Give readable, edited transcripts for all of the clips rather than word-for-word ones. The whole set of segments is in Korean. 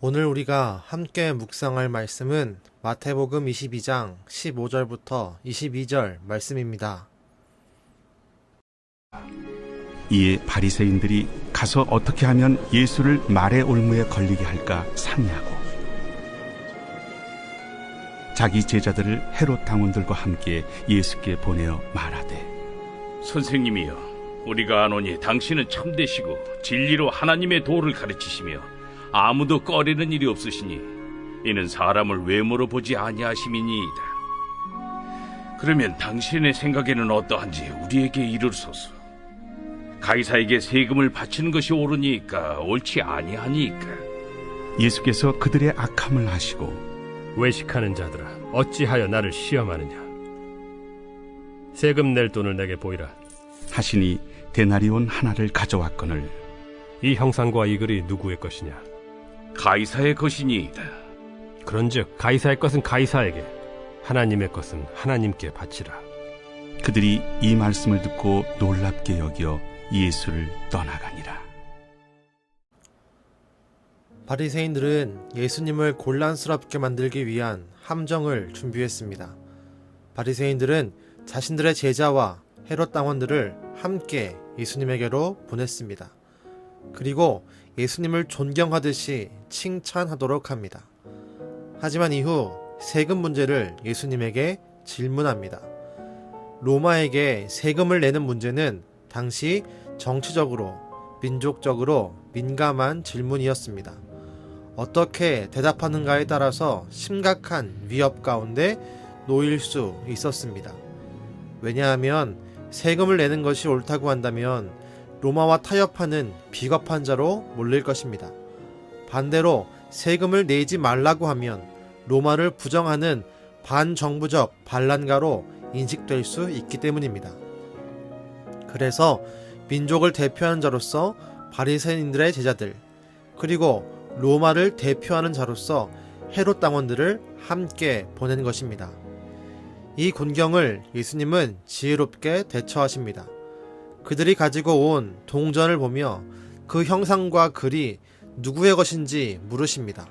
오늘 우리가 함께 묵상할 말씀은 마태복음 22장 15절부터 22절 말씀입니다. 이에 바리새인들이 가서 어떻게 하면 예수를 말의 올무에 걸리게 할까 상의하고 자기 제자들을 헤롯 당원들과 함께 예수께 보내어 말하되, 선생님이여, 우리가 아노니 당신은 참되시고 진리로 하나님의 도를 가르치시며 아무도 꺼리는 일이 없으시니 이는 사람을 외모로 보지 아니하심이니이다. 그러면 당신의 생각에는 어떠한지 우리에게 이르소서. 가이사에게 세금을 바치는 것이 옳으니까 옳지 아니하니까? 예수께서 그들의 악함을 아시고 외식하는 자들아, 어찌하여 나를 시험하느냐? 세금 낼 돈을 내게 보이라. 하시니 데나리온 하나를 가져왔거늘 이 형상과 이 글이 누구의 것이냐? 가이사의 것이니이다. 그런즉 가이사의 것은 가이사에게, 하나님의 것은 하나님께 바치라. 그들이 이 말씀을 듣고 놀랍게 여겨 예수를 떠나가니라. 바리새인들은 예수님을 곤란스럽게 만들기 위한 함정을 준비했습니다. 바리새인들은 자신들의 제자와 헤롯 당원들을 함께 예수님에게로 보냈습니다. 그리고 예수님을 존경하듯이 칭찬하도록 합니다. 하지만 이후 세금 문제를 예수님에게 질문합니다. 로마에게 세금을 내는 문제는 당시 정치적으로, 민족적으로 민감한 질문이었습니다. 어떻게 대답하는가에 따라서 심각한 위협 가운데 놓일 수 있었습니다. 왜냐하면 세금을 내는 것이 옳다고 한다면 로마와 타협하는 비겁한 자로 몰릴 것입니다. 반대로 세금을 내지 말라고 하면 로마를 부정하는 반정부적 반란가로 인식될 수 있기 때문입니다. 그래서 민족을 대표하는 자로서 바리새인들의 제자들, 그리고 로마를 대표하는 자로서 헤롯 당원들을 함께 보낸 것입니다. 이 곤경을 예수님은 지혜롭게 대처하십니다. 그들이 가지고 온 동전을 보며 그 형상과 글이 누구의 것인지 물으십니다.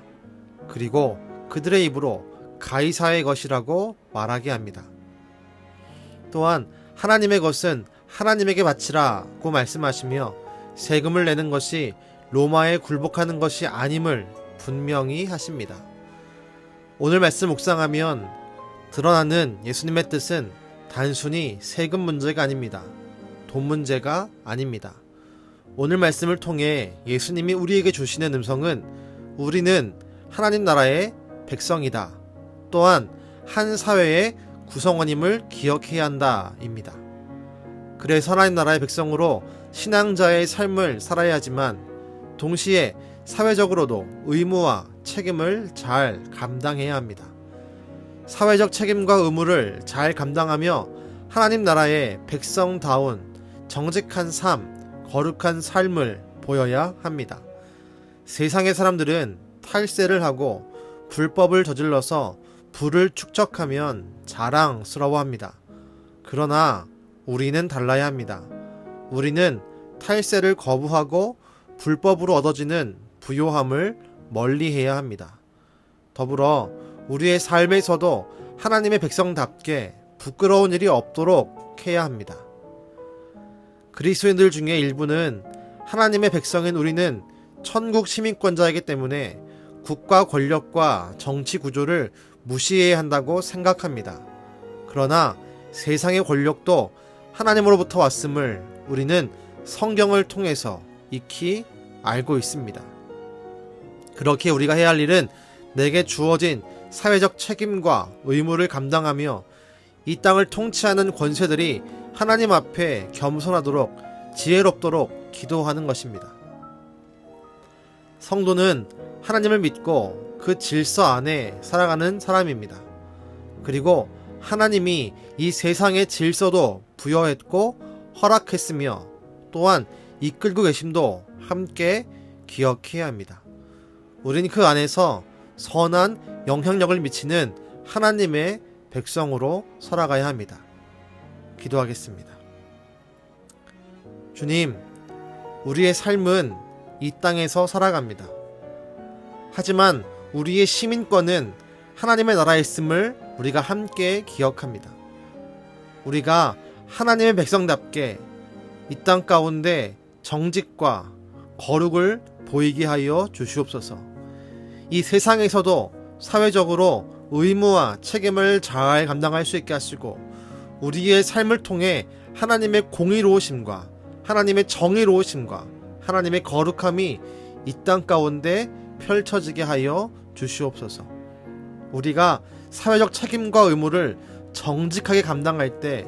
그리고 그들의 입으로 가이사의 것이라고 말하게 합니다. 또한 하나님의 것은 하나님에게 바치라고 말씀하시며 세금을 내는 것이 로마에 굴복하는 것이 아님을 분명히 하십니다. 오늘 말씀 묵상하면 드러나는 예수님의 뜻은 단순히 세금 문제가 아닙니다. 돈 문제가 아닙니다. 오늘 말씀을 통해 예수님이 우리에게 주시는 음성은 우리는 하나님 나라의 백성이다. 또한 한 사회의 구성원임을 기억해야 한다 입니다. 그래서 하나님 나라의 백성으로 신앙자의 삶을 살아야 하지만 동시에 사회적으로도 의무와 책임을 잘 감당해야 합니다. 사회적 책임과 의무를 잘 감당하며 하나님 나라의 백성다운 정직한 삶, 거룩한 삶을 보여야 합니다. 세상의 사람들은 탈세를 하고 불법을 저질러서 부를 축적하면 자랑스러워합니다. 그러나 우리는 달라야 합니다. 우리는 탈세를 거부하고 불법으로 얻어지는 부요함을 멀리해야 합니다. 더불어 우리의 삶에서도 하나님의 백성답게 부끄러운 일이 없도록 해야 합니다. 그리스도인들 중에 일부는 하나님의 백성인 우리는 천국 시민권자이기 때문에 국가 권력과 정치 구조를 무시해야 한다고 생각합니다. 그러나 세상의 권력도 하나님으로부터 왔음을 우리는 성경을 통해서 익히 알고 있습니다. 그렇게 우리가 해야 할 일은 내게 주어진 사회적 책임과 의무를 감당하며 이 땅을 통치하는 권세들이 하나님 앞에 겸손하도록 지혜롭도록 기도하는 것입니다. 성도는 하나님을 믿고 그 질서 안에 살아가는 사람입니다. 그리고 하나님이 이 세상의 질서도 부여했고 허락했으며 또한 이끌고 계심도 함께 기억해야 합니다. 우린 그 안에서 선한 영향력을 미치는 하나님의 백성으로 살아가야 합니다. 기도하겠습니다. 주님, 우리의 삶은 이 땅에서 살아갑니다. 하지만 우리의 시민권은 하나님의 나라에 있음을 우리가 함께 기억합니다. 우리가 하나님의 백성답게 이 땅 가운데 정직과 거룩을 보이게 하여 주시옵소서. 이 세상에서도 사회적으로 의무와 책임을 잘 감당할 수 있게 하시고 우리의 삶을 통해 하나님의 공의로우심과 하나님의 정의로우심과 하나님의 거룩함이 이 땅 가운데 펼쳐지게 하여 주시옵소서. 우리가 사회적 책임과 의무를 정직하게 감당할 때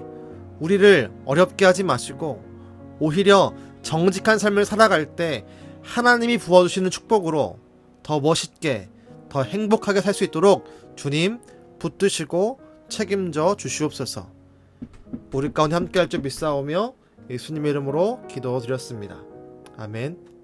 우리를 어렵게 하지 마시고 오히려 정직한 삶을 살아갈 때 하나님이 부어주시는 축복으로 더 멋있게 더 행복하게 살 수 있도록 주님 붙드시고 책임져 주시옵소서. 우리 가운데 함께할 줄 믿사오며 예수님의 이름으로 기도드렸습니다. 아멘.